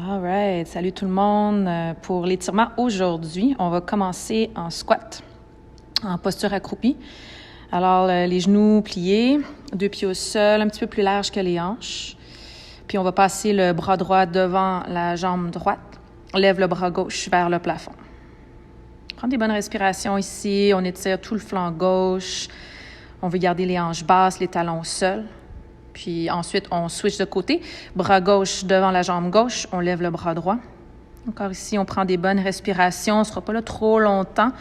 All right. Salut tout le monde. Pour l'étirement aujourd'hui, on va commencer en squat, en posture accroupie. Alors, les genoux pliés, 2 pieds au sol, un petit peu plus large que les hanches. Puis, on va passer le bras droit devant la jambe droite. On lève le bras gauche vers le plafond. Prends des bonnes respirations ici. On étire tout le flanc gauche. On veut garder les hanches basses, les talons au sol. Puis ensuite, on switch de côté. Bras gauche devant la jambe gauche. On lève le bras droit. Encore ici, on prend des bonnes respirations. On ne sera pas là trop longtemps.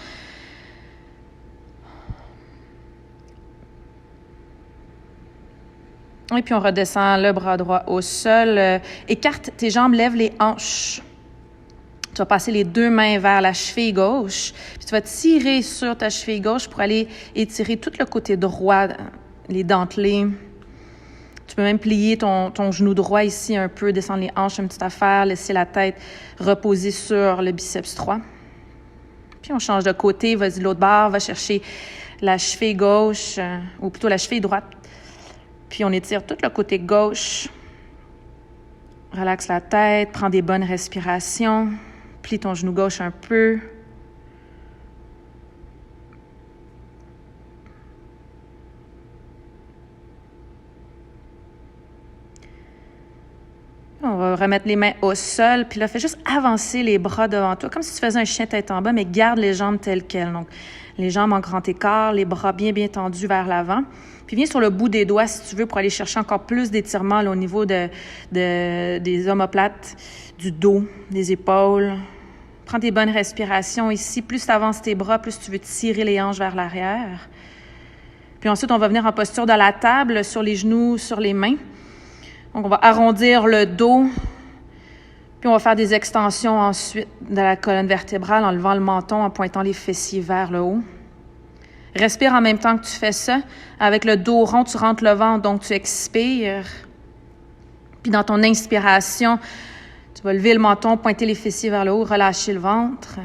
Et puis, on redescend le bras droit au sol. Écarte tes jambes, lève les hanches. Tu vas passer les 2 mains vers la cheville gauche. Puis tu vas tirer sur ta cheville gauche pour aller étirer tout le côté droit, les dentelés. Tu peux même plier ton genou droit ici un peu, descendre les hanches, une petite affaire, laisser la tête reposer sur le biceps droit. Puis on change de côté, vas-y de l'autre bord, va chercher la cheville gauche, ou plutôt la cheville droite. Puis on étire tout le côté gauche. Relaxe la tête, prends des bonnes respirations. Plie ton genou gauche un peu. On va remettre les mains au sol, puis là, fais juste avancer les bras devant toi, comme si tu faisais un chien tête en bas, mais garde les jambes telles quelles. Donc, les jambes en grand écart, les bras bien, bien tendus vers l'avant. Puis viens sur le bout des doigts, si tu veux, pour aller chercher encore plus d'étirement là, au niveau des omoplates, du dos, des épaules. Prends des bonnes respirations ici. Plus tu avances tes bras, plus tu veux tirer les hanches vers l'arrière. Puis ensuite, on va venir en posture de la table, sur les genoux, sur les mains. Donc, on va arrondir le dos, puis on va faire des extensions ensuite de la colonne vertébrale en levant le menton, en pointant les fessiers vers le haut. Respire en même temps que tu fais ça. Avec le dos rond, tu rentres le ventre, donc tu expires. Puis dans ton inspiration, tu vas lever le menton, pointer les fessiers vers le haut, relâcher le ventre.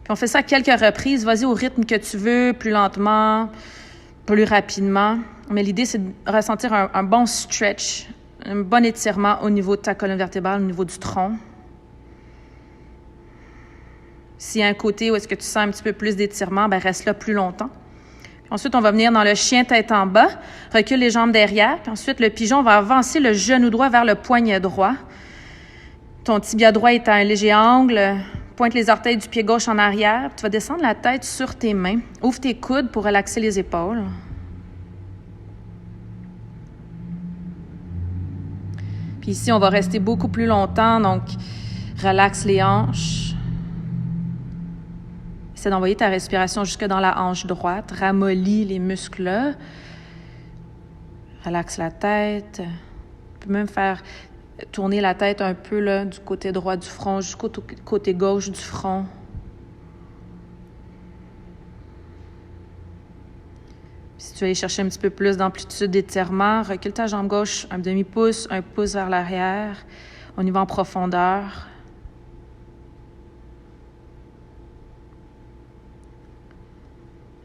Puis on fait ça à quelques reprises. Vas-y au rythme que tu veux, plus lentement, plus rapidement. Mais l'idée, c'est de ressentir un bon stretch, un bon étirement au niveau de ta colonne vertébrale, au niveau du tronc. S'il y a un côté où est-ce que tu sens un petit peu plus d'étirement, ben reste là plus longtemps. Puis ensuite, on va venir dans le chien tête en bas, recule les jambes derrière. Puis ensuite, le pigeon va avancer le genou droit vers le poignet droit. Ton tibia droit est à un léger angle. Pointe les orteils du pied gauche en arrière. Tu vas descendre la tête sur tes mains. Ouvre tes coudes pour relaxer les épaules. Puis ici, on va rester beaucoup plus longtemps, donc relaxe les hanches. Essaie d'envoyer ta respiration jusque dans la hanche droite. Ramollis les muscles là. Relaxe la tête. Tu peux même faire tourner la tête un peu là, du côté droit du front jusqu'au côté gauche du front. Si tu veux aller chercher un petit peu plus d'amplitude d'étirement, recule ta jambe gauche un demi-pouce, un pouce vers l'arrière. On y va en profondeur.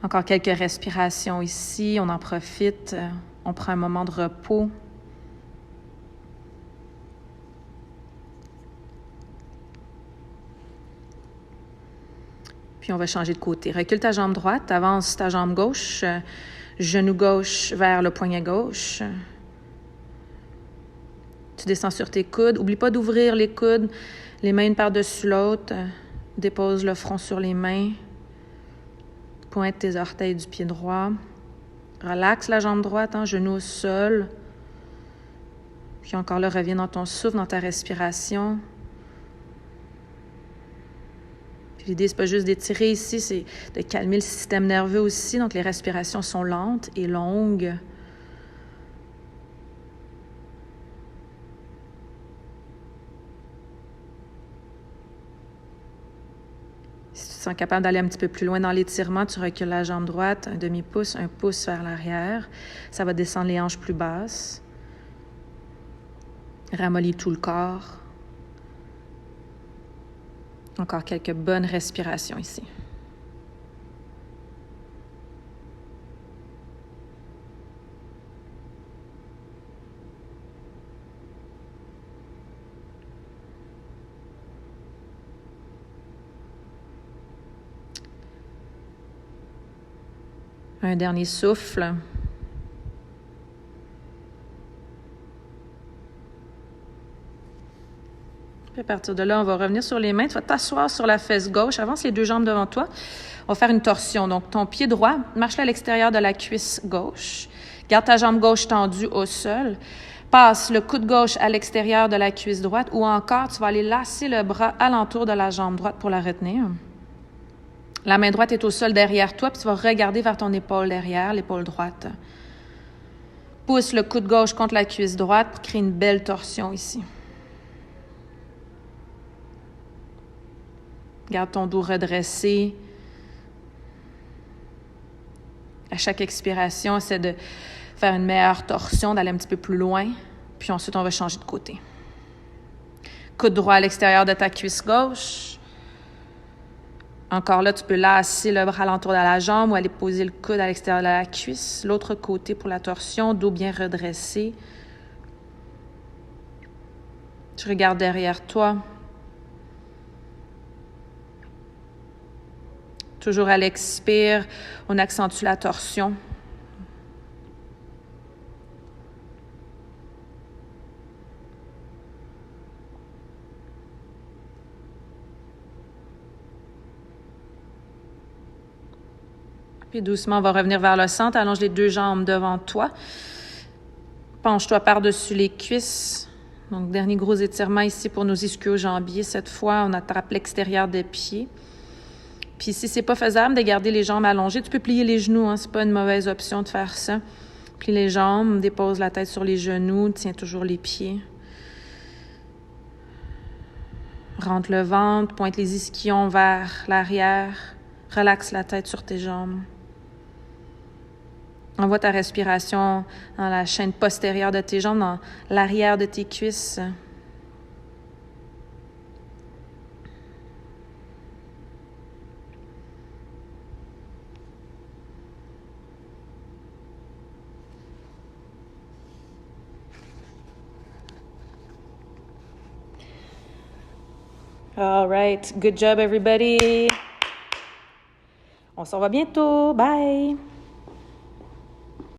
Encore quelques respirations ici. On en profite. On prend un moment de repos. Puis on va changer de côté. Recule ta jambe droite, avance ta jambe gauche. Genou gauche vers le poignet gauche. Tu descends sur tes coudes. Oublie pas d'ouvrir les coudes, les mains une par-dessus l'autre. Dépose le front sur les mains. Pointe tes orteils du pied droit. Relaxe la jambe droite, genou au sol. Puis encore là, reviens dans ton souffle, dans ta respiration. Puis l'idée, c'est pas juste d'étirer ici, c'est de calmer le système nerveux aussi. Donc, les respirations sont lentes et longues. Si tu te sens capable d'aller un petit peu plus loin dans l'étirement, tu recules la jambe droite, un demi-pouce, un pouce vers l'arrière. Ça va descendre les hanches plus basses. Ramollis tout le corps. Encore quelques bonnes respirations ici. Un dernier souffle. Puis à partir de là, on va revenir sur les mains. Tu vas t'asseoir sur la fesse gauche. Avance les deux jambes devant toi. On va faire une torsion. Donc, ton pied droit, marche à l'extérieur de la cuisse gauche. Garde ta jambe gauche tendue au sol. Passe le coude gauche à l'extérieur de la cuisse droite ou encore, tu vas aller lacer le bras alentour de la jambe droite pour la retenir. La main droite est au sol derrière toi, puis tu vas regarder vers ton épaule derrière, l'épaule droite. Pousse le coude gauche contre la cuisse droite pour créer une belle torsion ici. Garde ton dos redressé. À chaque expiration, essaie de faire une meilleure torsion, d'aller un petit peu plus loin. Puis ensuite, on va changer de côté. Coude droit à l'extérieur de ta cuisse gauche. Encore là, tu peux lasser le bras alentour de la jambe ou aller poser le coude à l'extérieur de la cuisse. L'autre côté pour la torsion, dos bien redressé. Tu regardes derrière toi. Toujours à l'expire, on accentue la torsion. Puis doucement, on va revenir vers le centre. Allonge les deux jambes devant toi. Penche-toi par-dessus les cuisses. Donc, dernier gros étirement ici pour nos ischio-jambiers. Cette fois, on attrape l'extérieur des pieds. Puis si c'est pas faisable de garder les jambes allongées, tu peux plier les genoux. Hein? C'est pas une mauvaise option de faire ça. Plie les jambes, dépose la tête sur les genoux, tiens toujours les pieds. Rentre le ventre, pointe les ischions vers l'arrière. Relaxe la tête sur tes jambes. Envoie ta respiration dans la chaîne postérieure de tes jambes, dans l'arrière de tes cuisses. All right. Good job, everybody. On se revoit bientôt. Bye.